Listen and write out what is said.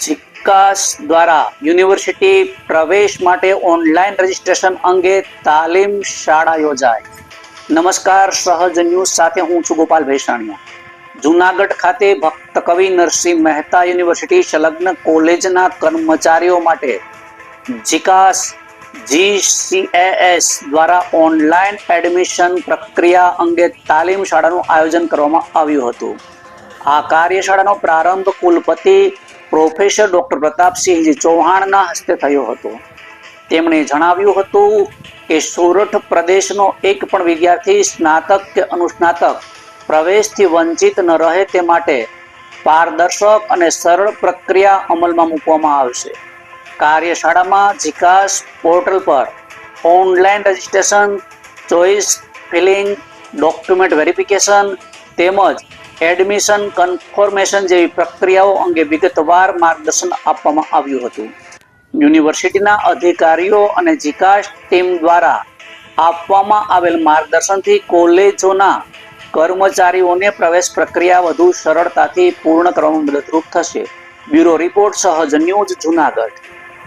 જીકાસ દ્વારા યુનિવર્સિટી પ્રવેશ માટે ઓનલાઈન રજીસ્ટ્રેશન અંગે તાલીમ શાળા યોજાઈ. નમસ્કાર, સહજ ન્યૂઝ સાથે હું છું ગોપાલ ભેસાણીયા. જૂનાગઢ ખાતે ભક્ત કવિ નરસિંહ મહેતા યુનિવર્સિટી સંલગ્ન કોલેજના કર્મચારીઓ માટે જીકાસ GCAS દ્વારા ઓનલાઈન એડમિશન પ્રક્રિયા અંગે તાલીમ શાળાનું આયોજન કરવામાં આવ્યું હતું. આ કાર્યશાળાનો પ્રારંભ કુલપતિ પ્રોફેસર ડોક્ટર પ્રતાપસિંહજી ચૌહાણના હસ્તે થયો હતો. તેમણે જણાવ્યું હતું કે સોરઠ પ્રદેશનો એક પણ વિદ્યાર્થી સ્નાતક કે અનુસ્નાતક પ્રવેશથી વંચિત ન રહે તે માટે પારદર્શક અને સરળ પ્રક્રિયા અમલમાં મૂકવામાં આવશે. કાર્યશાળામાં જીકાસ પોર્ટલ પર online registration, choice feeling, document verification તેમજ એડમિશન કન્ફર્મેશન જેવી પ્રક્રિયાઓ અંગે વિગતવાર માર્ગદર્શન આપવામાં આવ્યું હતું. યુનિવર્સિટીના અધિકારીઓ અને જીકાસ ટીમ દ્વારા આપવામાં આવેલ માર્ગદર્શનથી કોલેજોના કર્મચારીઓને પ્રવેશ પ્રક્રિયા વધુ સરળતાથી પૂર્ણ કરવામાં મદદરૂપ થશે. બ્યુરો રિપોર્ટ, સહજ ન્યૂઝ, જૂનાગઢ.